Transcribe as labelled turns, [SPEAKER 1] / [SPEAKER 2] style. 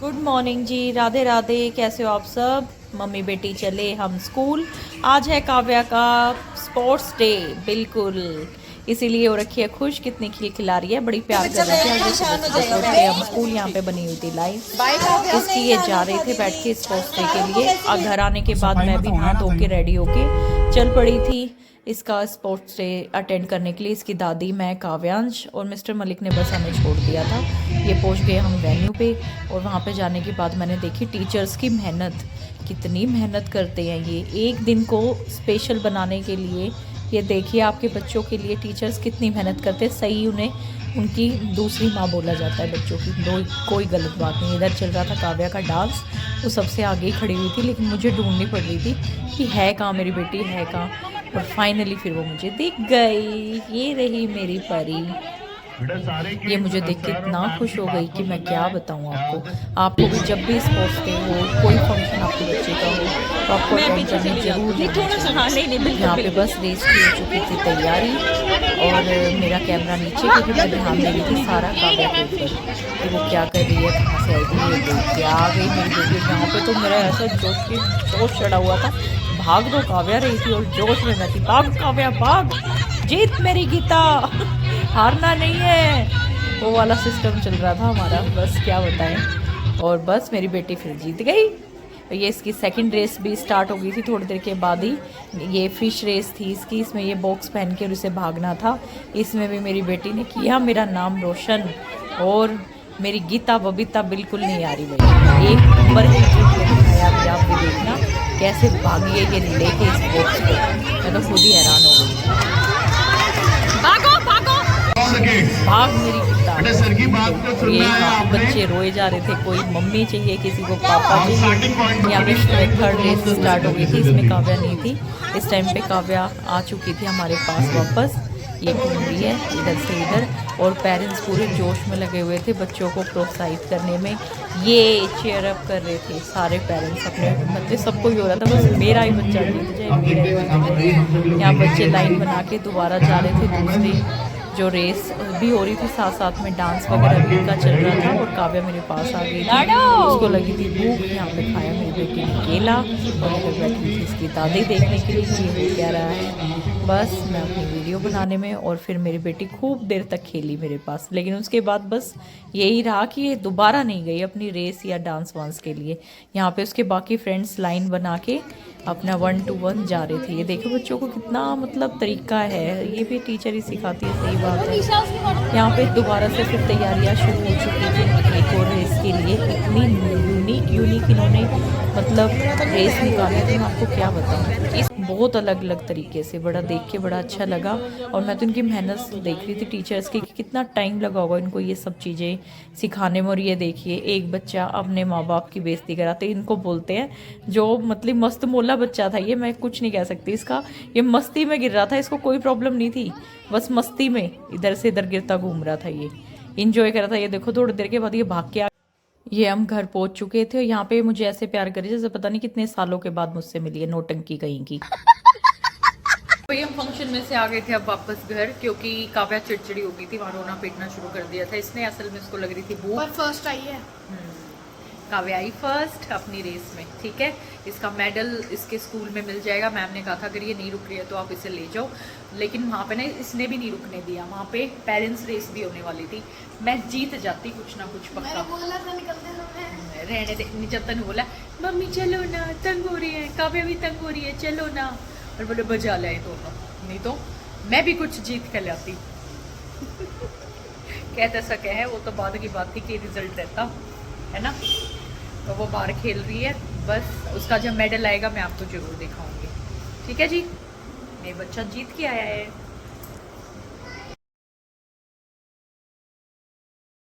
[SPEAKER 1] Good morning जी, राधे राधे। कैसे हो आप सब? मम्मी बेटी चले हम स्कूल। आज है काव्या का स्पोर्ट्स डे, बिल्कुल इसीलिए हो रखी है खुश। कितनी खिलखिला रही है, बड़ी प्यार कर रही थी। आज स्पोर्ट्स डे हम स्कूल यहाँ पे बनी हुई थी लाइव, इसकी ये जा रहे थे बैठ के स्पोर्ट्स डे के लिए। और घर आने के बाद मैं भी नहा धो के रेडी होके चल पड़ी थी इसका स्पोर्ट्स डे अटेंड करने के लिए। इसकी दादी, मैं, काव्यांश और मिस्टर मलिक ने बस हमें छोड़ दिया था। ये पहुंच गए हम वेन्यू पे और वहाँ पे जाने के बाद मैंने देखी टीचर्स की मेहनत, कितनी मेहनत करते हैं ये एक दिन को स्पेशल बनाने के लिए। ये देखिए आपके बच्चों के लिए टीचर्स कितनी मेहनत करते हैं। सही उन्हें उनकी दूसरी माँ बोला जाता है बच्चों की, कोई गलत बात नहीं। इधर चल रहा था काव्या का डांस, वो सबसे आगे ही खड़ी हुई थी, लेकिन मुझे ढूंढनी पड़ रही थी कि है कहाँ मेरी बेटी, है कहाँ। और फाइनली फिर वो मुझे दिख गई। ये रही मेरी परी। ये मुझे देख के इतना खुश हो गई कि मैं क्या बताऊँ आपको। आपको भी जब भी स्पोर्ट्स डे हो, कोई फंक्शन आपके बच्चे का हो, तो आपको अटेंड करने जरूर यहाँ पे बस रेस की हो चुकी थी तैयारी और मेरा कैमरा नीचे, क्योंकि मैं ध्यान दे रही थी सारा काव्या के ऊपर कि वो क्या कर रही है, कहाँ से आई थी। ये देख के आ गई मेरी बेटी। यहाँ पे तो मेरा ऐसा जोश चढ़ा हुआ था। भाग दो काव्या रही थी और जोश में मैं थी। भाग काव्या भाग, जीत मेरी गीता, हारना नहीं है। वो वाला सिस्टम चल रहा था हमारा, बस क्या बताएं। और बस मेरी बेटी फिर जीत गई। ये इसकी सेकंड रेस भी स्टार्ट हो गई थी थोड़ी देर के बाद ही। ये फिश रेस थी इसकी, इसमें ये बॉक्स पहन के और उसे भागना था। इसमें भी मेरी बेटी ने किया मेरा नाम रोशन। और मेरी गीता बबीता बिल्कुल नहीं आ रही भाई, एक नंबर की जीत लेके आया। अभी आप भी देखना कैसे भागी है ये लेके इस बॉक्स को। मैं तो खुद ही हैरान हो गई। भाग मेरी गीता। ये बच्चे रोए जा रहे थे, कोई मम्मी चाहिए, किसी को पापा चाहिए। यहाँ पे थर्ड रेस स्टार्ट हो गई थी, इसमें काव्या नहीं थी। इस टाइम पे काव्या आ चुकी थी हमारे पास वापस। ये घूम रही है इधर से इधर और पेरेंट्स पूरे जोश में लगे हुए थे बच्चों को प्रोत्साहित करने में। ये चेयर अप कर रहे थे सारे पेरेंट्स अपने बच्चे, सबको ही हो रहा था बस मेरा ही बच्चा जीत जाए, मेरा ही बच्चा जाए। यहाँ बच्चे लाइन बना के दोबारा जा रहे थे दूसरी जो रेस भी हो रही थी, साथ साथ में डांस वगैरह भी इनका चल रहा था। और काव्या मेरे पास आ गई थी, उसको लगी थी भूख। यहाँ पे खाया मेरी बेटी ने केला और इधर बैठी थी इसकी दादी देखने के लिए कि ये क्या रहा है। बस मैं अपनी वीडियो बनाने में, और फिर मेरी बेटी खूब देर तक खेली मेरे पास। लेकिन उसके बाद बस यही रहा कि ये दोबारा नहीं गई अपनी रेस या डांस वांस के लिए। यहाँ पे उसके बाकी फ्रेंड्स लाइन बना के अपना 1 to 1 जा रहे थे। ये देखो बच्चों को कितना मतलब तरीका है, ये भी टीचर ही सिखाती है, सही बात है। यहाँ पे दोबारा से फिर तैयारियाँ शुरू हो चुकी थी एक और रेस के लिए। इतनी यूनिक इन्होंने मतलब रेस निकाली थी, मैं आपको क्या बताऊँ। बहुत अलग अलग तरीके से, बड़ा देख के बड़ा अच्छा लगा। और मैं तो इनकी मेहनत देख रही थी टीचर्स की कि कितना टाइम लगा होगा इनको ये सब चीज़ें सिखाने में। और ये देखिए एक बच्चा अपने माँ बाप की बेइज्जती कराते, इनको बोलते हैं जो मतलब मस्त मोला बच्चा था ये, मैं कुछ नहीं कह सकती इसका। ये मस्ती में गिर रहा था, इसको कोई प्रॉब्लम नहीं थी, बस मस्ती में इधर से इधर गिरता घूम रहा था, ये इंजॉय कर रहा था। ये देखो थोड़ी देर के बाद ये भाग के ये हम घर पहुंच चुके थे। यहाँ पे मुझे ऐसे प्यार करे जैसे पता नहीं कितने सालों के बाद मुझसे मिली है, नौटंकी कहीं की। भाई हम फंक्शन में से आ गए थे अब वापस घर, क्योंकि काव्या चिड़चिड़ी हो गई थी, वहाँ रोना पीटना शुरू कर दिया था इसने। असल में इसको लग रही थी भूख।
[SPEAKER 2] फर्स्ट आई है
[SPEAKER 1] काव्या आई फर्स्ट अपनी रेस में, ठीक है। इसका मेडल इसके स्कूल में मिल जाएगा। मैम ने कहा था अगर ये नहीं रुक रही है तो आप इसे ले जाओ, लेकिन वहाँ पे ना इसने भी नहीं रुकने दिया। वहाँ पे पेरेंट्स रेस भी होने वाली थी, मैं जीत जाती कुछ ना कुछ पक्का।
[SPEAKER 2] बोला था निकलते समय
[SPEAKER 1] रहने दे। निचत्ता ने बोला मम्मी चलो ना, तंग हो रही है, काव्या भी तंग हो रही है, चलो ना। और बोले बजा लाए दोनों, नहीं तो मैं भी कुछ जीत कर लाती। कहते सके है, वो तो बाद की बात थी कि रिजल्ट रहता है ना। तो वो बाहर खेल रही है, बस उसका जब मेडल आएगा मैं आपको जरूर दिखाऊंगी, ठीक है जी। मेरा बच्चा जीत के आया है।